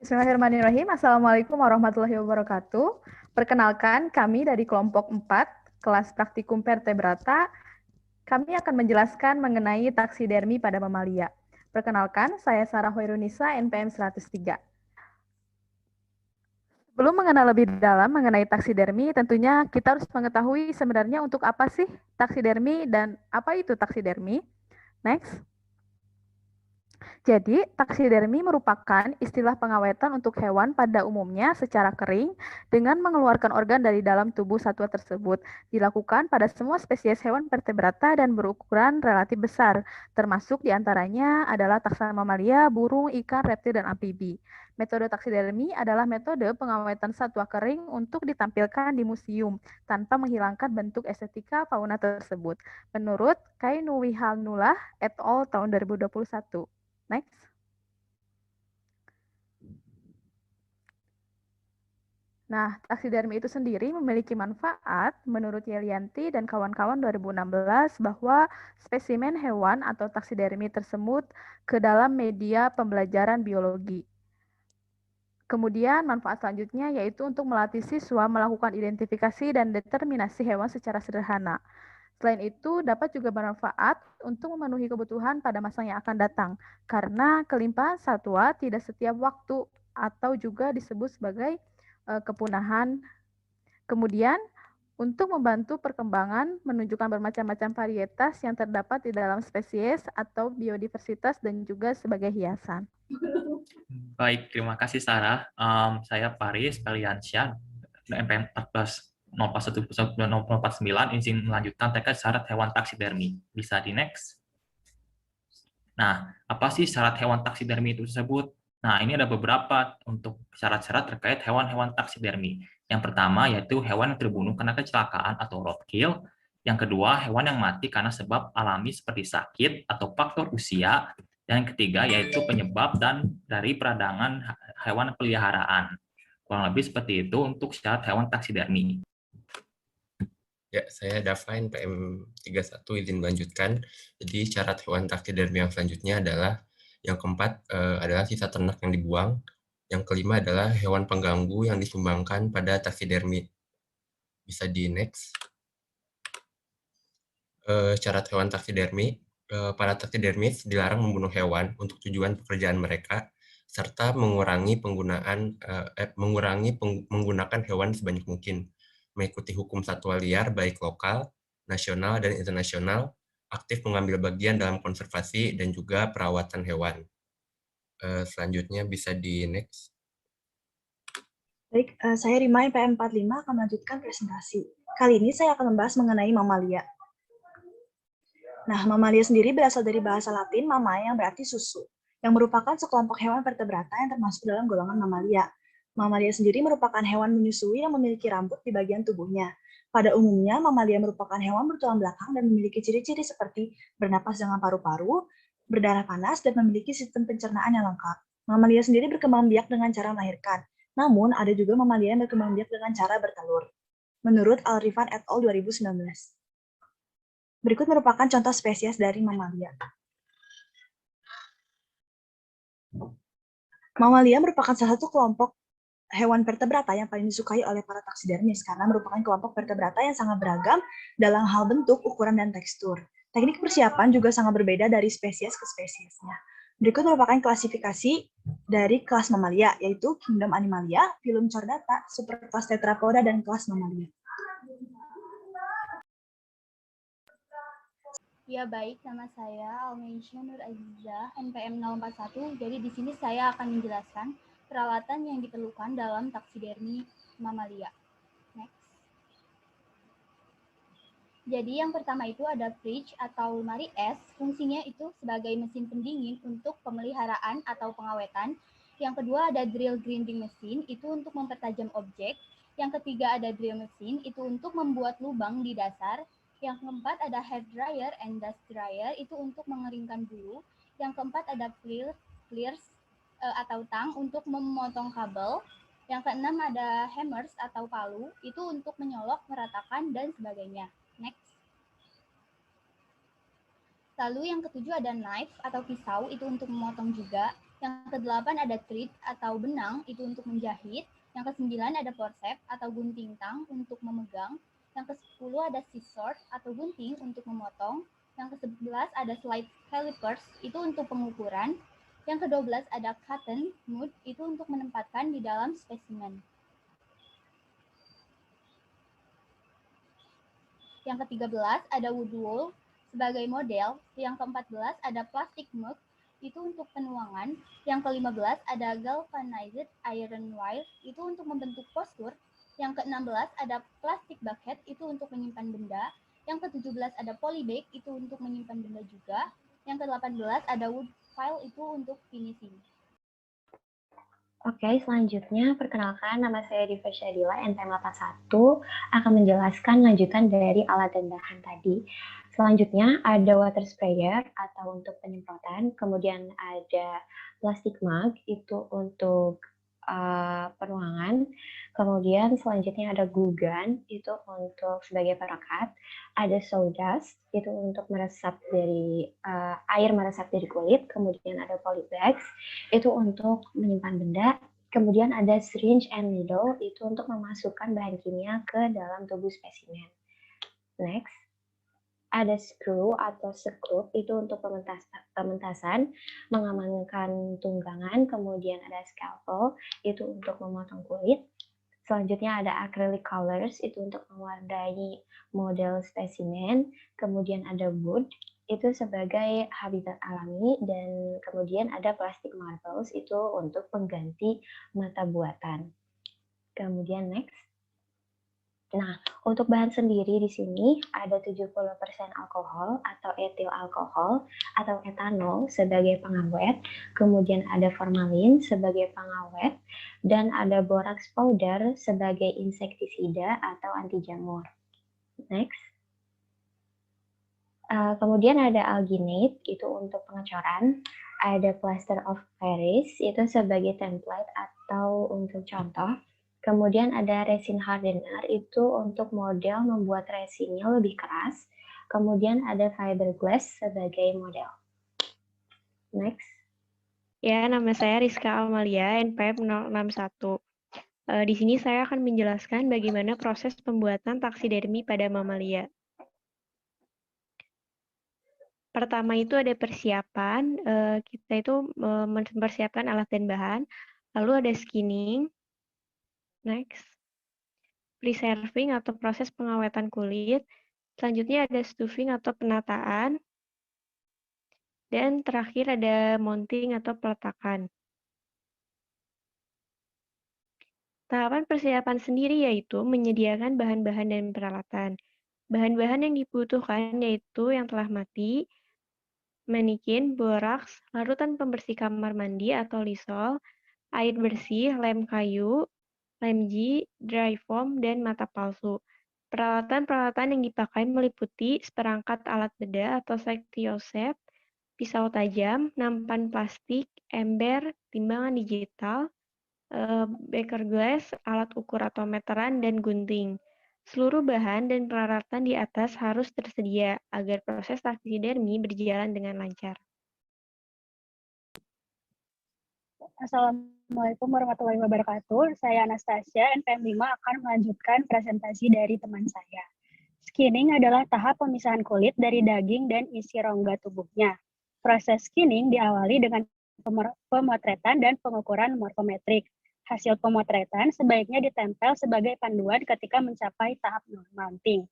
Bismillahirrahmanirrahim. Assalamualaikum warahmatullahi wabarakatuh. Perkenalkan, kami dari kelompok 4, kelas praktikum vertebrata. Kami akan menjelaskan mengenai taksidermi pada mamalia. Perkenalkan, saya Sarah Hoirunisa, NPM 103. Sebelum mengenal lebih dalam mengenai taksidermi, tentunya kita harus mengetahui sebenarnya untuk apa sih taksidermi dan apa itu taksidermi. Next. Jadi, taksidermi merupakan istilah pengawetan untuk hewan pada umumnya secara kering dengan mengeluarkan organ dari dalam tubuh satwa tersebut. Dilakukan pada semua spesies hewan vertebrata dan berukuran relatif besar, termasuk diantaranya adalah taxa mamalia, burung, ikan, reptil, dan amfibi. Metode taksidermi adalah metode pengawetan satwa kering untuk ditampilkan di museum tanpa menghilangkan bentuk estetika fauna tersebut. Menurut Kainuwihalnulah et al. Tahun 2021. Next. Nah, taksidermi itu sendiri memiliki manfaat menurut Yelianti dan kawan-kawan 2016 bahwa spesimen hewan atau taksidermi tersebut ke dalam media pembelajaran biologi. Kemudian manfaat selanjutnya yaitu untuk melatih siswa melakukan identifikasi dan determinasi hewan secara sederhana. Selain itu, dapat juga bermanfaat untuk memenuhi kebutuhan pada masa yang akan datang, karena kelimpahan satwa tidak setiap waktu atau juga disebut sebagai kepunahan. Kemudian, untuk membantu perkembangan, menunjukkan bermacam-macam varietas yang terdapat di dalam spesies atau biodiversitas dan juga sebagai hiasan. Baik, terima kasih Sarah. Saya Paris Peliansyah, NPM 14 049, izin melanjutkan terkait syarat hewan taksidermi. Bisa di next. Nah, apa sih syarat hewan taksidermi itu tersebut? Nah, ini ada beberapa untuk syarat-syarat terkait hewan-hewan taksidermi. Yang pertama yaitu hewan yang terbunuh karena kecelakaan atau roadkill. Yang kedua, hewan yang mati karena sebab alami seperti sakit atau faktor usia. Dan yang ketiga yaitu penyebab dan dari peradangan hewan peliharaan. Kurang lebih seperti itu untuk syarat hewan taksidermi. Ya, saya Davain PM 31 izin melanjutkan. Jadi syarat hewan taksidermi yang selanjutnya adalah yang keempat adalah sisa ternak yang dibuang. Yang kelima adalah hewan pengganggu yang disumbangkan pada taksidermi. Bisa di next. Syarat hewan taksidermi. Para taksidermis dilarang membunuh hewan untuk tujuan pekerjaan mereka serta mengurangi menggunakan hewan sebanyak mungkin, mengikuti hukum satwa liar baik lokal, nasional, dan internasional, aktif mengambil bagian dalam konservasi dan juga perawatan hewan. Selanjutnya bisa di next. Baik, saya Rima PM 45 akan melanjutkan presentasi. Kali ini saya akan membahas mengenai mamalia. Nah, mamalia sendiri berasal dari bahasa Latin mama yang berarti susu, yang merupakan sekelompok hewan vertebrata yang termasuk dalam golongan mamalia. Mamalia sendiri merupakan hewan menyusui yang memiliki rambut di bagian tubuhnya. Pada umumnya, mamalia merupakan hewan bertulang belakang dan memiliki ciri-ciri seperti bernapas dengan paru-paru, berdarah panas, dan memiliki sistem pencernaan yang lengkap. Mamalia sendiri berkembang biak dengan cara melahirkan. Namun, ada juga mamalia yang berkembang biak dengan cara bertelur. Menurut Al-Rifan et al. 2019. Berikut merupakan contoh spesies dari mamalia. Mamalia merupakan salah satu kelompok hewan vertebrata yang paling disukai oleh para taksidermis karena merupakan kelompok vertebrata yang sangat beragam dalam hal bentuk, ukuran, dan tekstur. Teknik persiapan juga sangat berbeda dari spesies ke spesiesnya. Berikut merupakan klasifikasi dari kelas mamalia, yaitu Kingdom Animalia, Phylum Chordata, Superkelas Tetrapoda, dan kelas mamalia. Ya baik, nama saya Almeisha Nur Azizah, NPM 041. Jadi di sini saya akan menjelaskan peralatan yang diperlukan dalam taksidermi mamalia. Next. Jadi yang pertama itu ada fridge atau lemari es. Fungsinya itu sebagai mesin pendingin untuk pemeliharaan atau pengawetan. Yang kedua ada drill grinding mesin, itu untuk mempertajam objek. Yang ketiga ada drill mesin, itu untuk membuat lubang di dasar. Yang keempat ada hair dryer and dust dryer, itu untuk mengeringkan bulu. Yang keempat ada pliers atau tang untuk memotong kabel. Yang keenam ada hammers atau palu, itu untuk menyolok, meratakan, dan sebagainya. Next. Lalu yang ketujuh ada knife atau pisau, itu untuk memotong juga. Yang ke-8 ada thread atau benang, itu untuk menjahit. Yang ke-9 ada forceps atau gunting tang untuk memegang. Yang ke-10 ada scissors atau gunting untuk memotong. Yang ke-11 ada slide calipers, itu untuk pengukuran. Yang ke-12 ada cotton mud, itu untuk menempatkan di dalam spesimen. Yang ke-13 ada wood wool sebagai model. Yang ke-14 ada plastic mug, itu untuk penuangan. Yang ke-15 ada galvanized iron wire, itu untuk membentuk postur. Yang ke-16 ada plastic bucket, itu untuk menyimpan benda. Yang ke-17 ada polybag, itu untuk menyimpan benda juga. Yang ke-18 ada wood file, itu untuk finishing. Oke, selanjutnya perkenalkan, nama saya Diva Syadila, NPM 81, akan menjelaskan lanjutan dari alat dan bahan tadi. Selanjutnya ada water sprayer atau untuk penyemprotan, kemudian ada plastic mug, itu untuk penuangan, kemudian selanjutnya ada glue gun, itu untuk sebagai perekat, ada sawdust, itu untuk meresap dari air meresap dari kulit, kemudian ada polybags, itu untuk menyimpan benda, kemudian ada syringe and needle, itu untuk memasukkan bahan kimia ke dalam tubuh spesimen. Next, ada screw atau sekrup, itu untuk pementasan, mengamankan tunggangan, kemudian ada scalpel, itu untuk memotong kulit. Selanjutnya ada acrylic colors, itu untuk mewarnai model spesimen, kemudian ada wood, itu sebagai habitat alami, dan kemudian ada plastic marbles, itu untuk pengganti mata buatan. Kemudian next. Nah, untuk bahan sendiri di sini ada 70% alkohol atau etil alkohol atau etanol sebagai pengawet, kemudian ada formalin sebagai pengawet, dan ada borax powder sebagai insektisida atau anti jamur. Next. Kemudian ada alginate, itu untuk pengecoran, ada plaster of Paris, itu sebagai template atau untuk contoh. Kemudian ada resin hardener, itu untuk model membuat resinnya lebih keras. Kemudian ada fiberglass sebagai model. Next. Ya, nama saya Rizka Amalia, NPM 061. Di sini saya akan menjelaskan bagaimana proses pembuatan taksidermi pada mamalia. Pertama itu ada persiapan, kita itu mempersiapkan alat dan bahan, lalu ada skinning, next, preserving atau proses pengawetan kulit, selanjutnya ada stuffing atau penataan, dan terakhir ada mounting atau peletakan. Tahapan persiapan sendiri yaitu menyediakan bahan-bahan dan peralatan. Bahan-bahan yang dibutuhkan yaitu yang telah mati, manikin, boraks, larutan pembersih kamar mandi atau Lysol, air bersih, lem kayu, lem G, dry foam, dan mata palsu. Peralatan-peralatan yang dipakai meliputi seperangkat alat bedah atau sectiosep, pisau tajam, nampan plastik, ember, timbangan digital, beaker glass, alat ukur atau meteran, dan gunting. Seluruh bahan dan peralatan di atas harus tersedia agar proses taksidermi berjalan dengan lancar. Assalamualaikum warahmatullahi wabarakatuh. Saya Anastasia, NPM 5 akan melanjutkan presentasi dari teman saya. Skinning adalah tahap pemisahan kulit dari daging dan isi rongga tubuhnya. Proses skinning diawali dengan pemotretan dan pengukuran morfometrik. Hasil pemotretan sebaiknya ditempel sebagai panduan ketika mencapai tahap mounting.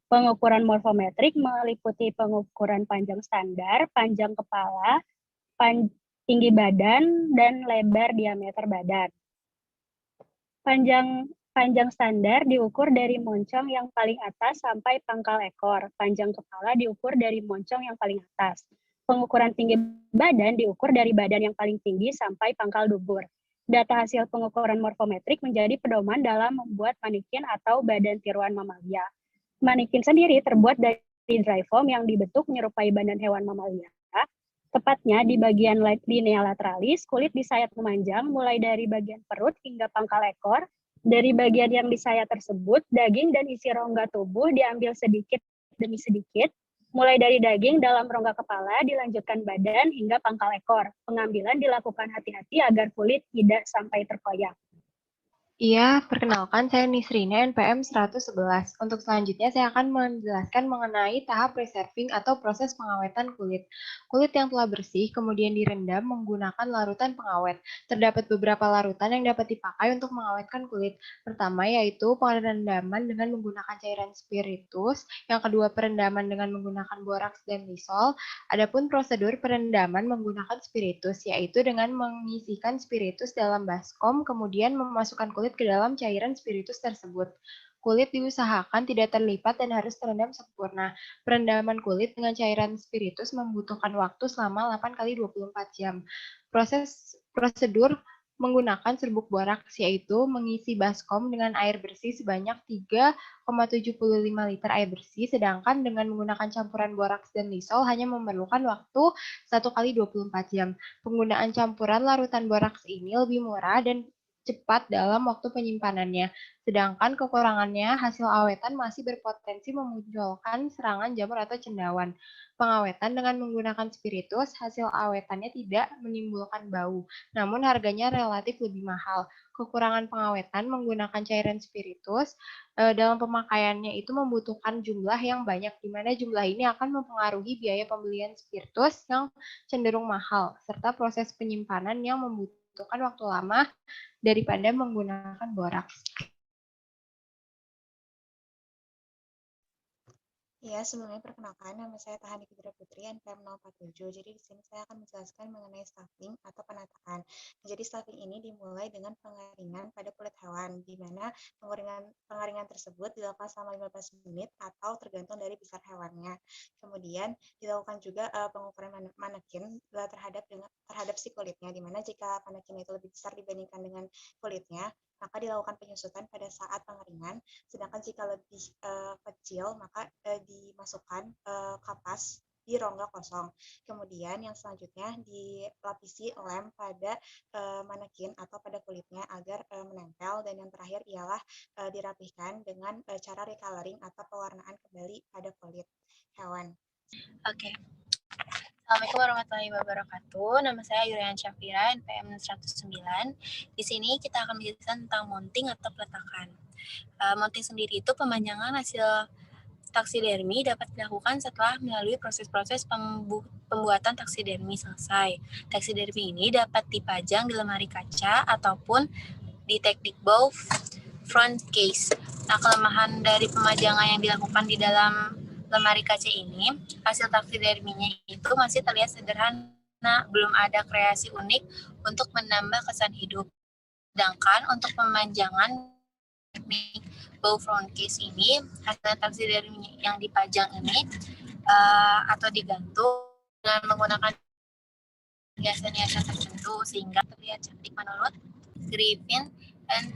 Pengukuran morfometrik meliputi pengukuran panjang standar, panjang kepala, tinggi badan, dan lebar diameter badan. Panjang standar diukur dari moncong yang paling atas sampai pangkal ekor. Panjang kepala diukur dari moncong yang paling atas. Pengukuran tinggi badan diukur dari badan yang paling tinggi sampai pangkal dubur. Data hasil pengukuran morfometrik menjadi pedoman dalam membuat manikin atau badan tiruan mamalia. Manikin sendiri terbuat dari dry foam yang dibentuk menyerupai badan hewan mamalia. Tepatnya di bagian linea lateralis, kulit disayat memanjang mulai dari bagian perut hingga pangkal ekor. Dari bagian yang disayat tersebut, daging dan isi rongga tubuh diambil sedikit demi sedikit, Mulai dari daging dalam rongga kepala, dilanjutkan badan hingga pangkal ekor. Pengambilan dilakukan hati-hati agar kulit tidak sampai terkoyak. Iya, perkenalkan saya Nisrina NPM 111. Untuk selanjutnya saya akan menjelaskan mengenai tahap preserving atau proses pengawetan kulit. Kulit yang telah bersih kemudian direndam menggunakan larutan pengawet. Terdapat beberapa larutan yang dapat dipakai untuk mengawetkan kulit. Pertama yaitu perendaman dengan menggunakan cairan spiritus, yang kedua perendaman dengan menggunakan boraks dan lisol. Adapun prosedur perendaman menggunakan spiritus yaitu dengan mengisikan spiritus dalam baskom kemudian memasukkan kulit ke dalam cairan spiritus tersebut. Kulit diusahakan tidak terlipat dan harus terendam sempurna. Perendaman kulit dengan cairan spiritus membutuhkan waktu selama 8 kali 24 jam. Prosedur menggunakan serbuk boraks yaitu mengisi baskom dengan air bersih sebanyak 3,75 liter air bersih, sedangkan dengan menggunakan campuran boraks dan lisol hanya memerlukan waktu 1 kali 24 jam. Penggunaan campuran larutan boraks ini lebih murah dan cepat dalam waktu penyimpanannya. Sedangkan kekurangannya, hasil awetan masih berpotensi memunculkan serangan jamur atau cendawan. Pengawetan dengan menggunakan spiritus, hasil awetannya tidak menimbulkan bau, namun harganya relatif lebih mahal. Kekurangan pengawetan menggunakan cairan spiritus dalam pemakaiannya itu membutuhkan jumlah yang banyak, di mana jumlah ini akan mempengaruhi biaya pembelian spiritus yang cenderung mahal, serta proses penyimpanan yang membutuhkan waktu lama daripada menggunakan boraks. Ya, sebelumnya perkenalkan, nama saya Tahani Fitri Putri, NPM 047. Jadi di sini saya akan menjelaskan mengenai stuffing atau penataan. Jadi stuffing ini dimulai dengan pengeringan pada kulit hewan, di mana pengeringan tersebut dilakukan selama 15 menit atau tergantung dari besar hewannya. Kemudian dilakukan juga pengukuran manekin terhadap si kulitnya, di mana jika manekin itu lebih besar dibandingkan dengan kulitnya, maka dilakukan penyusutan pada saat pengeringan. Sedangkan jika lebih kecil, maka dimasukkan kapas di rongga kosong. Kemudian yang selanjutnya dilapisi lem pada manekin atau pada kulitnya agar menempel, dan yang terakhir ialah dirapihkan dengan cara recoloring atau pewarnaan kembali pada kulit hewan. Oke. Assalamualaikum warahmatullahi wabarakatuh. Nama saya Yurian Syafira, NPM 109. Di sini kita akan menjelaskan tentang mounting atau peletakan. Mounting sendiri itu pemanjangan hasil taksidermi dapat dilakukan setelah melalui proses-proses pembuatan taksidermi selesai. Taksidermi ini dapat dipajang di lemari kaca ataupun di teknik bow front case. Nah, kelemahan dari pemajangan yang dilakukan di dalam lemari kaca ini, hasil taksiderminya itu masih terlihat sederhana, belum ada kreasi unik untuk menambah kesan hidup. Sedangkan untuk pemanjangan teknik bow front case ini, hasil taksiderminya yang dipajang ini atau digantung dengan menggunakan hiasan-hiasan tertentu sehingga terlihat cantik menurut Griffin dan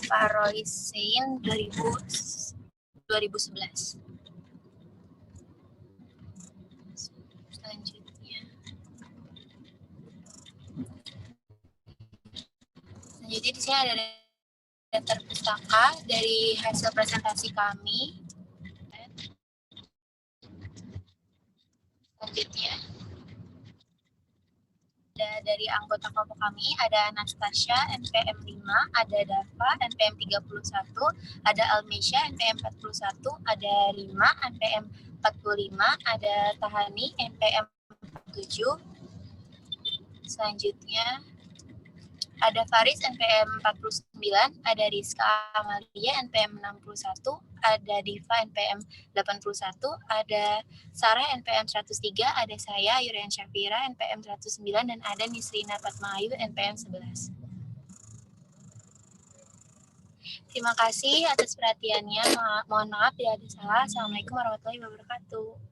Paroisein 2011. Selanjutnya, jadi di sini ada daftar pustaka dari hasil presentasi kami. Selanjutnya, ada dari anggota kelompok kami, ada Anastasia, NPM 5, ada Dava, NPM 31, ada Almesia, NPM 41, ada Rima, NPM 45, ada Tahani, NPM 47. Selanjutnya, ada Faris, NPM 49, ada Rizka Amalia, NPM 61, ada Diva, NPM 81, ada Sarah, NPM 103, ada saya, Yurian Syafira, NPM 109, dan ada Nisrina Fatmaayu, NPM 11. Terima kasih atas perhatiannya. Mohon maaf bila ada salah. Assalamualaikum warahmatullahi wabarakatuh.